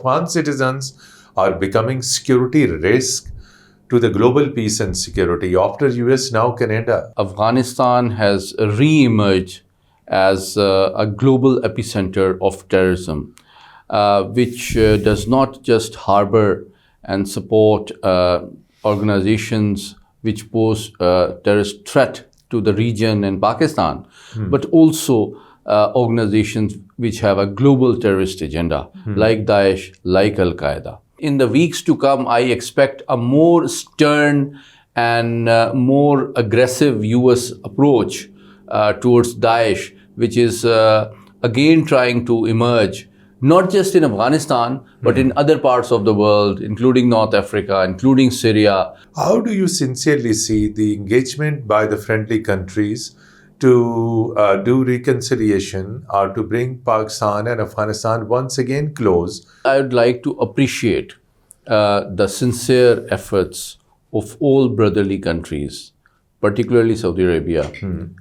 Afghan citizens are becoming security risk to the global peace and security after US, now Canada. Afghanistan has re-emerged as a global epicenter of terrorism, which does not just harbor and support organizations which pose a terrorist threat to the region and Pakistan, but also organizations which have a global terrorist agenda, like Daesh, like Al-Qaeda. In the weeks to come, I expect a more stern and more aggressive US approach towards Daesh, which is again trying to emerge, not just in Afghanistan, but in other parts of the world, including North Africa, including Syria. How do you sincerely see the engagement by the friendly countries to do reconciliation or to bring Pakistan and Afghanistan once again close? I would like to appreciate the sincere efforts of all brotherly countries, particularly Saudi Arabia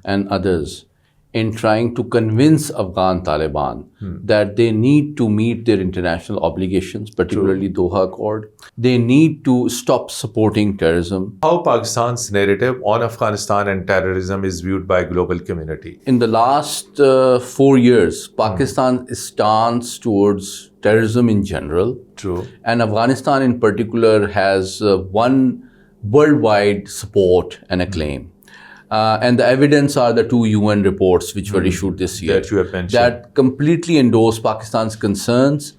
and others, in trying to convince Afghan Taliban that they need to meet their international obligations, particularly Doha Accord. They need to stop supporting terrorism. How Pakistan's narrative on Afghanistan and terrorism is viewed by global community? In the last 4 years, Pakistan's stance towards terrorism in general, and Afghanistan in particular, has won worldwide support and acclaim. And the evidence are the 2 UN reports which were issued this year that you have mentioned, that completely endorse Pakistan's concerns.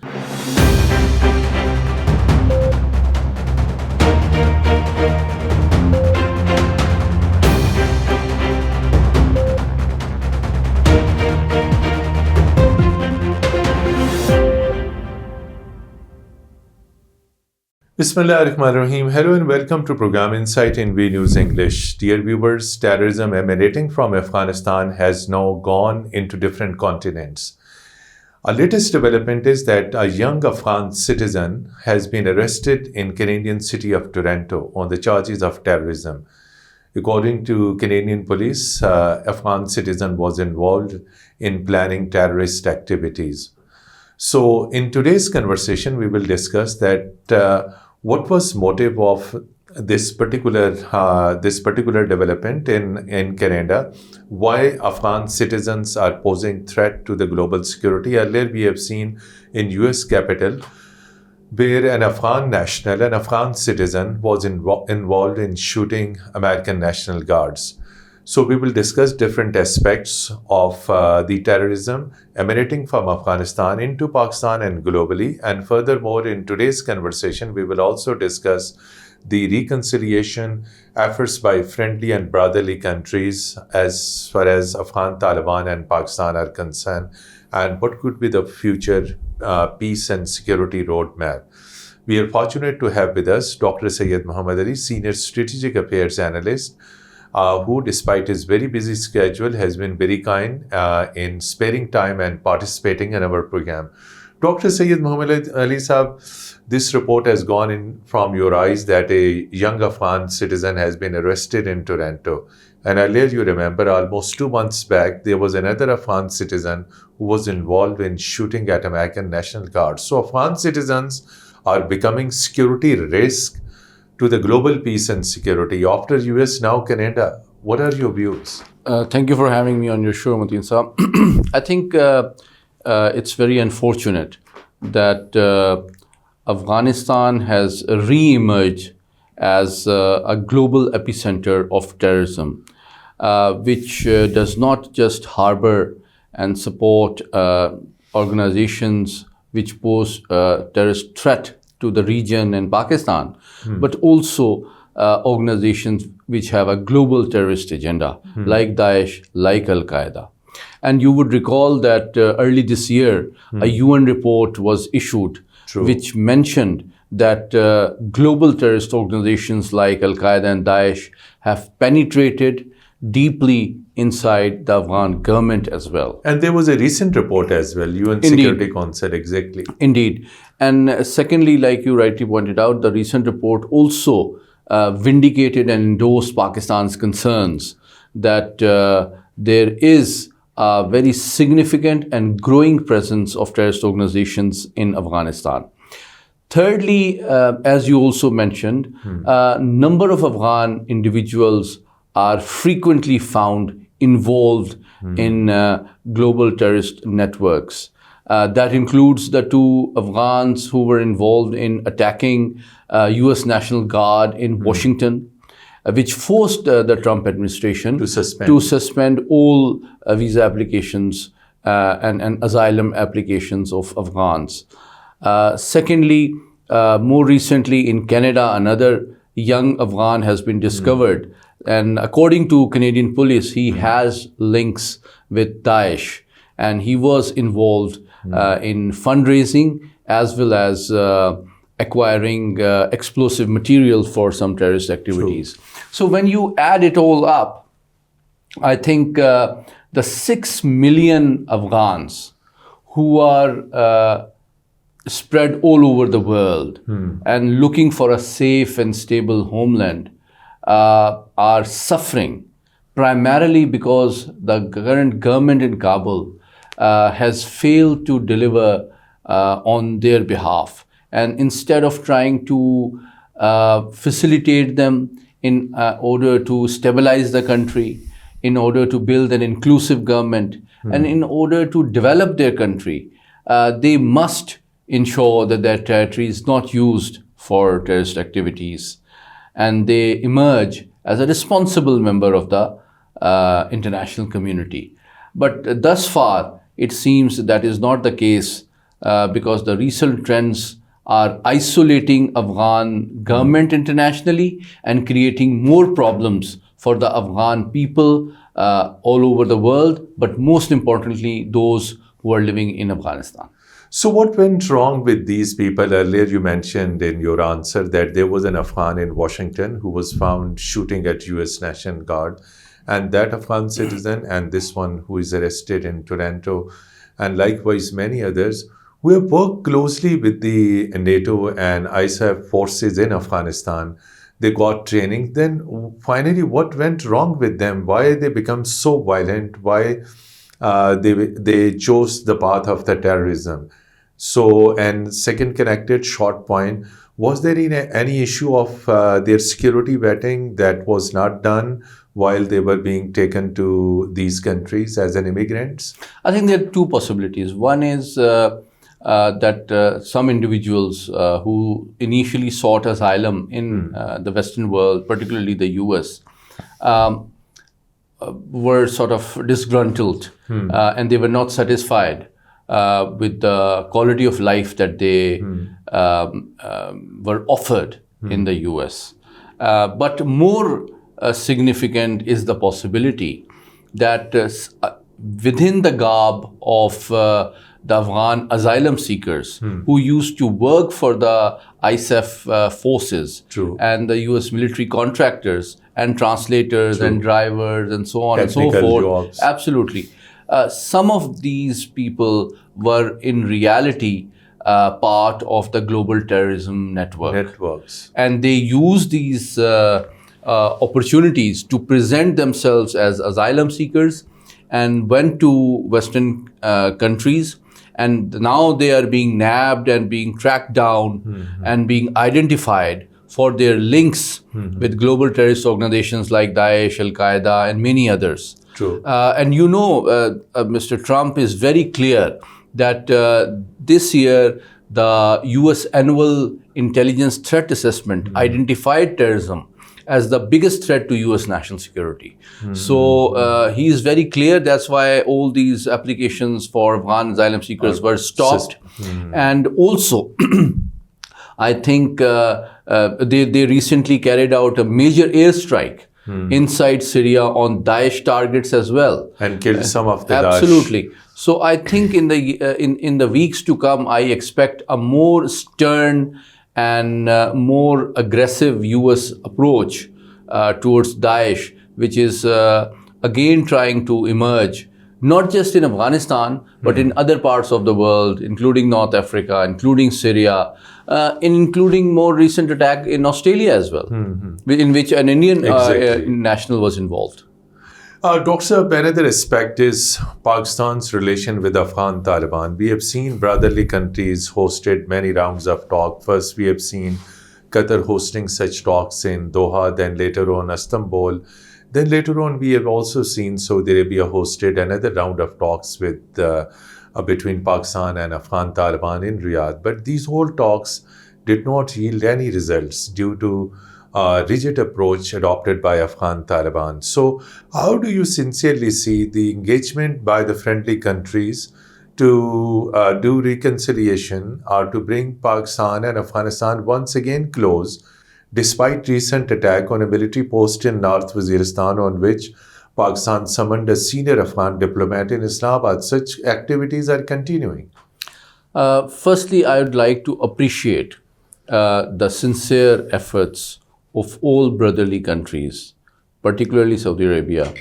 Bismillahirrahmanirrahim. Hello and welcome to program Insight in V News English. Dear viewers, terrorism emanating from Afghanistan has now gone into different continents. Our latest development is that a young Afghan citizen has been arrested in Canadian city of Toronto on the charges of terrorism. According to Canadian police, Afghan citizen was involved in planning terrorist activities. So in today's conversation, we will discuss that what was motive of this particular development in Canada, why Afghan citizens are posing threat to the global security. Earlier we have seen in US Capitol where an Afghan national, an Afghan citizen was involved in shooting American National Guards. So we will discuss different aspects of the terrorism emanating from Afghanistan into Pakistan and globally. And furthermore, in today's conversation, we will also discuss the reconciliation efforts by friendly and brotherly countries as far as Afghan Taliban and Pakistan are concerned, and what could be the future peace and security roadmap. We are fortunate to have with us Dr. Syed Muhammad Ali, Senior Strategic Affairs Analyst, who, despite his very busy schedule, has been very kind in sparing time and participating in our program. Dr. Syed Muhammad Ali Sahab, this report has gone in from your eyes that a young Afghan citizen has been arrested in Toronto. And earlier, you remember, almost 2 months back, there was another Afghan citizen who was involved in shooting at American National Guard. So Afghan citizens are becoming security risk to the global peace and security after US, now Canada. What are your views? Thank you for having me on your show, Mateen Sahab. I think it's very unfortunate that Afghanistan has re-emerged as a global epicenter of terrorism, which does not just harbor and support organizations which pose a terrorist threat to the region and Pakistan, but also organizations which have a global terrorist agenda, like Daesh, like Al-Qaeda. And you would recall that early this year, a UN report was issued which mentioned that global terrorist organizations like Al-Qaeda and Daesh have penetrated deeply inside the Afghan government as well. And there was a recent report as well, UN Security Council, exactly. Indeed. And secondly, like you rightly pointed out, the recent report also vindicated and endorsed Pakistan's concerns that there is a very significant and growing presence of terrorist organizations in Afghanistan. Thirdly, as you also mentioned, number of Afghan individuals are frequently found involved in global terrorist networks. That includes the two Afghans who were involved in attacking US National Guard in Washington, which forced the Trump administration to suspend all visa applications and asylum applications of Afghans. Secondly, more recently in Canada, another young Afghan has been discovered. And according to Canadian police, he has links with Daesh. And he was involved in fundraising as well as acquiring explosive material for some terrorist activities. True. So when you add it all up, I think the 6 million Afghans who are spread all over the world and looking for a safe and stable homeland are suffering primarily because the current government in Kabul has failed to deliver on their behalf. And instead of trying to facilitate them in order to stabilize the country, in order to build an inclusive government, and in order to develop their country, they must ensure that their territory is not used for terrorist activities. And they emerge as a responsible member of the international community. But thus far, it seems that is not the case because the recent trends are isolating Afghan government internationally and creating more problems for the Afghan people all over the world, but most importantly, those who are living in Afghanistan. So what went wrong with these people? Earlier you mentioned in your answer that there was an Afghan in Washington who was found shooting at US National Guard, and that Afghan citizen and this one who is arrested in Toronto, and likewise many others who have worked closely with the NATO and ISAF forces in Afghanistan. They got training. Then finally, what went wrong with them? Why they become so violent? Why they chose the path of the terrorism? So, and second connected short point, was there any issue of their security vetting that was not done while they were being taken to these countries as an immigrants? I think there are two possibilities. One is that some individuals who initially sought asylum in the Western world, particularly the US, were sort of disgruntled and they were not satisfied with the quality of life that they were offered in the US. But more significant is the possibility that within the garb of the Afghan asylum seekers who used to work for the ISAF forces and the US military contractors and translators and drivers and so on Technical and so forth. Jobs. Absolutely. Some of these people were in reality part of the global terrorism networks. And they use these opportunities to present themselves as asylum seekers and went to Western countries. And now they are being nabbed and being tracked down and being identified for their links with global terrorist organizations like Daesh, Al-Qaeda, and many others. True. And you know, Mr. Trump is very clear that this year the US Annual Intelligence Threat Assessment identified terrorism as the biggest threat to US national security. So he is very clear. That's why all these applications for Afghan asylum seekers were stopped. And also, I think they recently carried out a major airstrike inside Syria on Daesh targets as well. And killed some of the Daesh. Absolutely. So I think in the weeks to come, I expect a more stern and more aggressive US approach towards Daesh, which is again trying to emerge, not just in Afghanistan, but in other parts of the world, including North Africa, including Syria, including more recent attack in Australia as well, in which an Indian national was involved. Dr. Saab, another aspect is Pakistan's relation with Afghan Taliban. We have seen brotherly countries hosted many rounds of talk. First, we have seen Qatar hosting such talks in Doha, then later on Istanbul. Then later on, we have also seen Saudi Arabia hosted another round of talks between Pakistan and Afghan Taliban in Riyadh. But these whole talks did not yield any results due to rigid approach adopted by Afghan Taliban. So, how do you sincerely see the engagement by the friendly countries to do reconciliation or to bring Pakistan and Afghanistan once again close, despite recent attack on a military post in North Waziristan on which Pakistan summoned a senior Afghan diplomat in Islamabad? Such activities are continuing. Firstly, I would like to appreciate the sincere efforts of all brotherly countries, particularly Saudi Arabia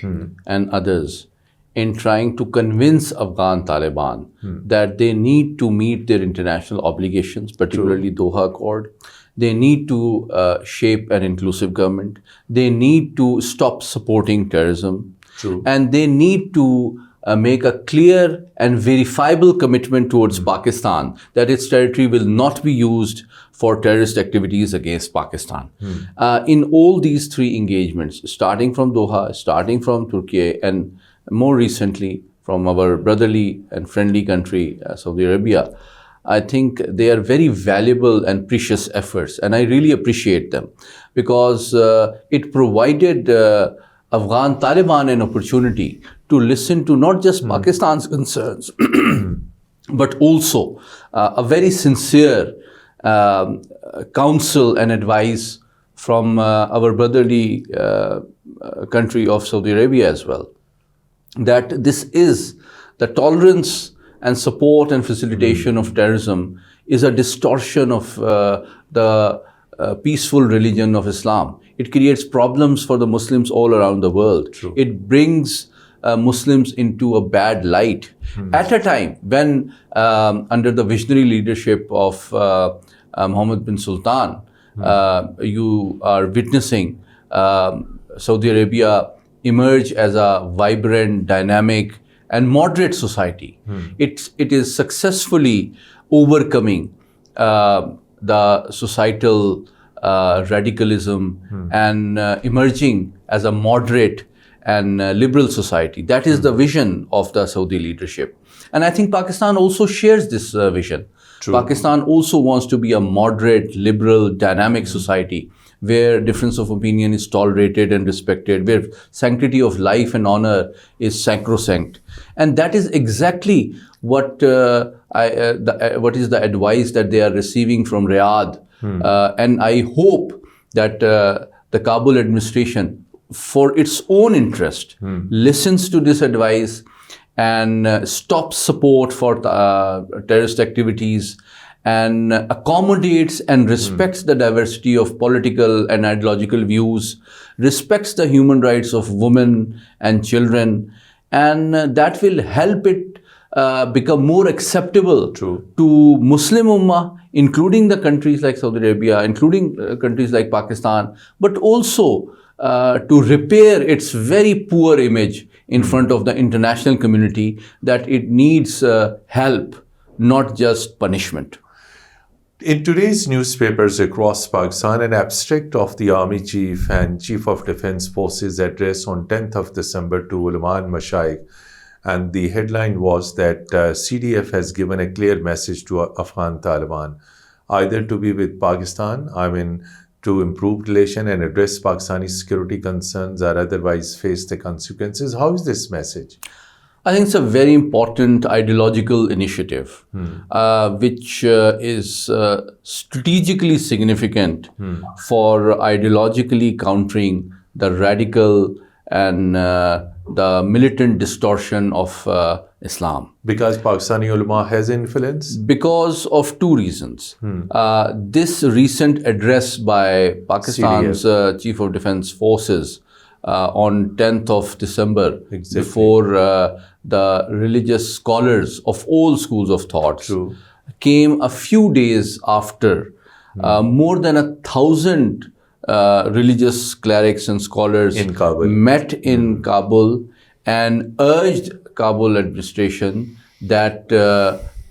and others, in trying to convince Afghan Taliban that they need to meet their international obligations, particularly Doha Accord. They need to shape an inclusive government. They need to stop supporting terrorism. And they need to make a clear and verifiable commitment towards Pakistan that its territory will not be used for terrorist activities against Pakistan. In all these three engagements, starting from Doha, starting from Turkey, and more recently from our brotherly and friendly country, Saudi Arabia, I think they are very valuable and precious efforts, and I really appreciate them because it provided Afghan Taliban an opportunity to listen to not just Pakistan's concerns, but also a very sincere counsel and advice from our brotherly country of Saudi Arabia as well. That this is the tolerance and support and facilitation of terrorism is a distortion of the peaceful religion of Islam. It creates problems for the Muslims all around the world. It brings Muslims into a bad light at a time when under the visionary leadership of Mohammed bin Sultan, you are witnessing Saudi Arabia emerge as a vibrant, dynamic and moderate society. It is successfully overcoming the societal radicalism and emerging as a moderate and liberal society. That is the vision of the Saudi leadership. And I think Pakistan also shares this vision. Pakistan also wants to be a moderate, liberal, dynamic society where difference of opinion is tolerated and respected, where sanctity of life and honor is sacrosanct. And that is exactly what is the advice that they are receiving from Riyadh. And I hope that the Kabul administration, for its own interest, listens to this advice and stops support for terrorist activities and accommodates and respects the diversity of political and ideological views, respects the human rights of women and children, and that will help it become more acceptable to Muslim Ummah, including the countries like Saudi Arabia, including countries like Pakistan, but also to repair its very poor image in front of the international community that it needs help, not just punishment. In today's newspapers across Pakistan, an abstract of the Army Chief and Chief of Defence Forces address on 10th of December to ulama and mashayikh, and the headline was that CDF has given a clear message to Afghan Taliban, either to be with Pakistan, to improve relation and address Pakistani security concerns, or otherwise face the consequences. How is this message? I think it's a very important ideological initiative, which is strategically significant for ideologically countering the radical and the militant distortion of Islam. Because Pakistani ulama has influence? Because of two reasons. This recent address by Pakistan's Chief of Defence Forces on 10th of December, before the religious scholars of all schools of thought, came a few days after more than 1,000 religious clerics and scholars In Kabul. met in Kabul and urged Kabul administration that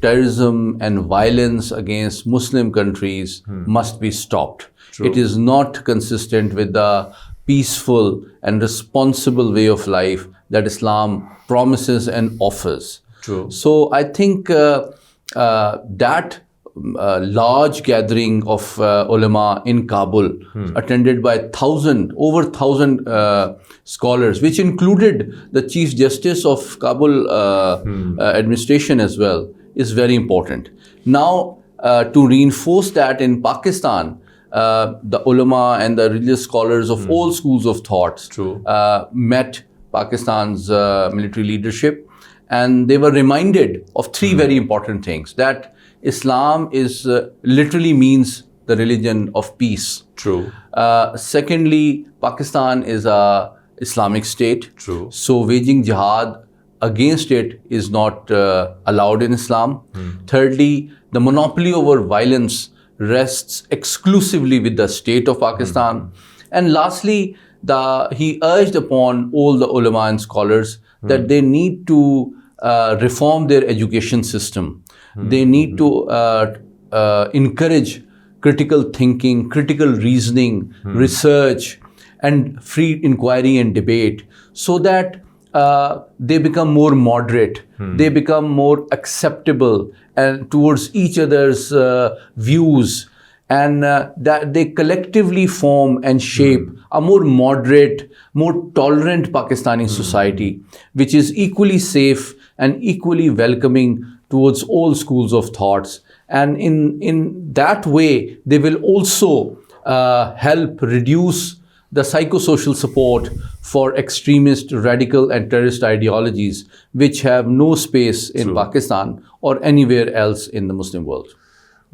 terrorism and violence against Muslim countries must be stopped. It is not consistent with the peaceful and responsible way of life that Islam promises and offers. True. So I think that large gathering of ulama in Kabul, attended by over 1,000 scholars, which included the Chief Justice of Kabul administration as well, is very important. Now, to reinforce that in Pakistan, the ulama and the religious scholars of all schools of thought met Pakistan's military leadership, and they were reminded of three very important things: that Islam is literally means the religion of peace. True. Secondly, Pakistan is a Islamic state. True. So waging jihad against it is not allowed in Islam. Thirdly, the monopoly over violence rests exclusively with the state of Pakistan. And lastly, he urged upon all the ulama and scholars that they need to reform their education system. They need to encourage critical thinking, critical reasoning, research, and free inquiry and debate, so that they become more moderate, they become more acceptable and towards each other's views, and that they collectively form and shape a more moderate, more tolerant Pakistani society, which is equally safe and equally welcoming towards all schools of thoughts. And in that way, they will also help reduce the psychosocial support for extremist, radical and terrorist ideologies, which have no space in Pakistan or anywhere else in the Muslim world.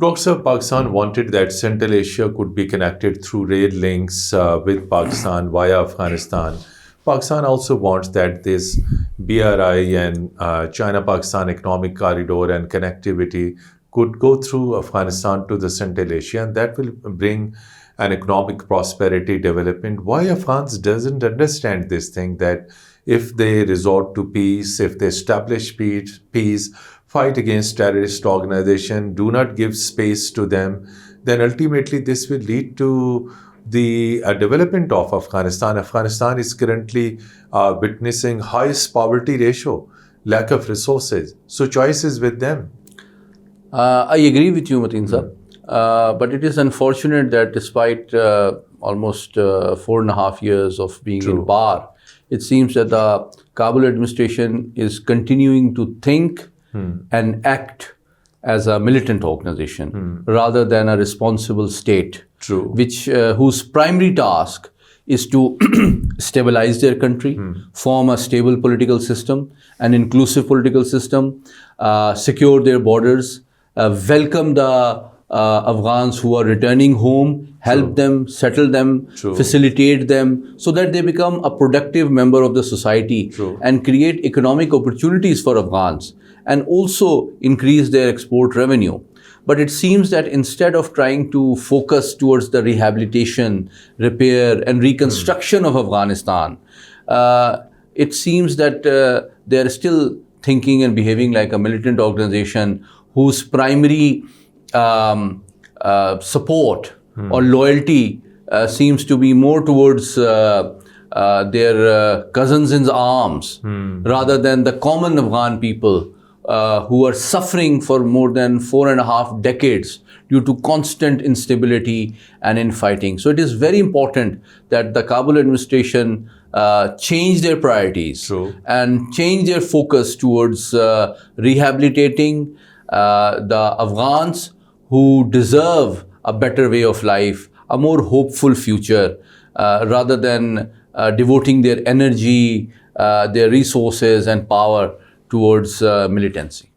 Dr. Pakistan wanted that Central Asia could be connected through rail links with Pakistan via Afghanistan. Pakistan also wants that this BRI and China-Pakistan economic corridor and connectivity could go through Afghanistan to the Central Asia, and that will bring an economic prosperity development. Why Afghans doesn't understand this thing, that if they resort to peace, if they establish peace, fight against terrorist organization, do not give space to them, then ultimately this will lead to the development of Afghanistan. Afghanistan is currently witnessing highest poverty ratio, lack of resources. So choice is with them. I agree with you, Mateen sir. But it is unfortunate that despite almost 4.5 years of being in power, it seems that the Kabul administration is continuing to think and act as a militant organization rather than a responsible state, whose primary task is to stabilize their country, form a stable political system, an inclusive political system, secure their borders, welcome the Afghans who are returning home, help them, settle them, facilitate them, so that they become a productive member of the society and create economic opportunities for Afghans, and also increase their export revenue. But it seems that instead of trying to focus towards the rehabilitation, repair and reconstruction of Afghanistan, it seems that they are still thinking and behaving like a militant organization whose primary support or loyalty seems to be more towards their cousins in arms rather than the common Afghan people who are suffering for more than 4.5 decades due to constant instability and infighting. So it is very important that the Kabul administration change their priorities and change their focus towards rehabilitating the Afghans who deserve a better way of life, a more hopeful future, rather than devoting their energy, their resources and power towards militancy.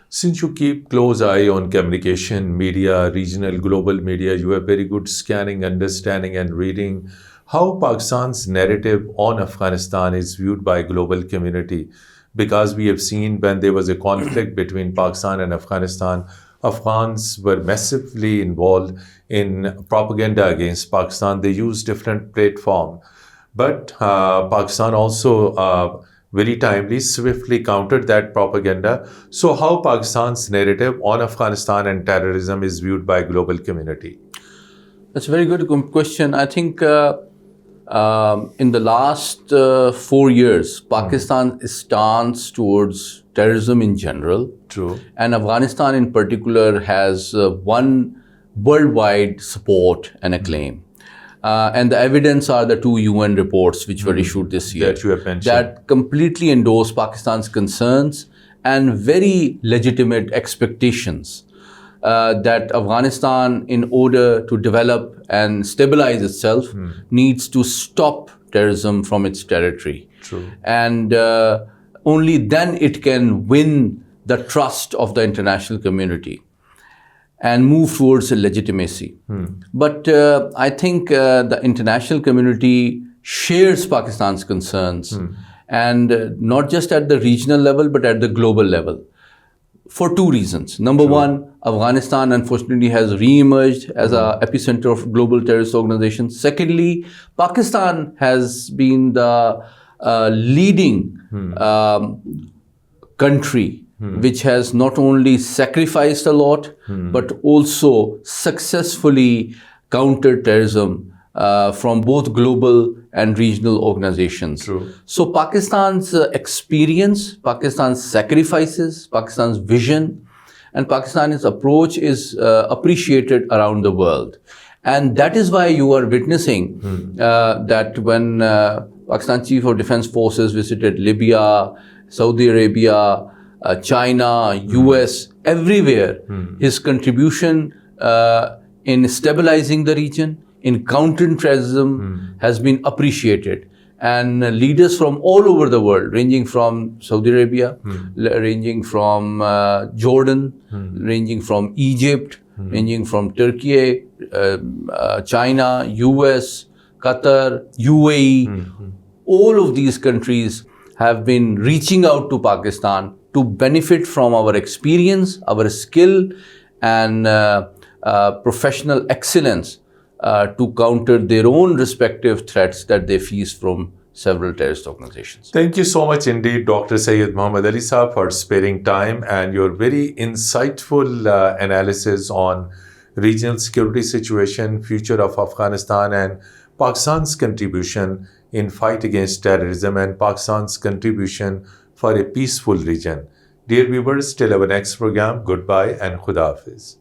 Since you keep close eye on communication, media, regional, global media, you have very good scanning, understanding and reading how Pakistan's narrative on Afghanistan is viewed by global community. Because we have seen when there was a conflict between Pakistan and Afghanistan, Afghans were massively involved in propaganda against Pakistan. They used different platform, but Pakistan also very timely, swiftly countered that propaganda. So how Pakistan's narrative on Afghanistan and terrorism is viewed by global community? That's a very good question. I think in the last 4 years, Pakistan's stance towards terrorism in general, True. and Afghanistan in particular, has won worldwide support and acclaim. And the evidence are the 2 UN reports which were issued this year That you have mentioned. that completely endorse Pakistan's concerns and very legitimate expectations that Afghanistan, in order to develop and stabilize itself, needs to stop terrorism from its territory. True. And only then it can win the trust of the international community and move towards legitimacy. But I think the international community shares Pakistan's concerns, and not just at the regional level, but at the global level, for 2 reasons. Number one, Afghanistan unfortunately has re-emerged as an epicenter of global terrorist organizations. Secondly, Pakistan has been the leading country which has not only sacrificed a lot, but also successfully countered terrorism from both global and regional organizations. True. So Pakistan's experience, Pakistan's sacrifices, Pakistan's vision, and Pakistan's approach is appreciated around the world. And that is why you are witnessing that when Pakistan Chief of Defense Forces visited Libya, Saudi Arabia, China, US, everywhere, his contribution in stabilizing the region, in countering terrorism, has been appreciated. And leaders from all over the world, ranging from Saudi Arabia, ranging from Jordan, ranging from Egypt, ranging from Turkey, China, US, Qatar, UAE, all of these countries have been reaching out to Pakistan to benefit from our experience, our skill, and professional excellence to counter their own respective threats that they face from several terrorist organizations. Thank you so much indeed, Dr. Syed Muhammad Ali Saab, for sparing time and your very insightful analysis on regional security situation, future of Afghanistan, and Pakistan's contribution in fight against terrorism and Pakistan's contribution for a peaceful region. Dear viewers, till our next program, goodbye and Khuda Hafiz.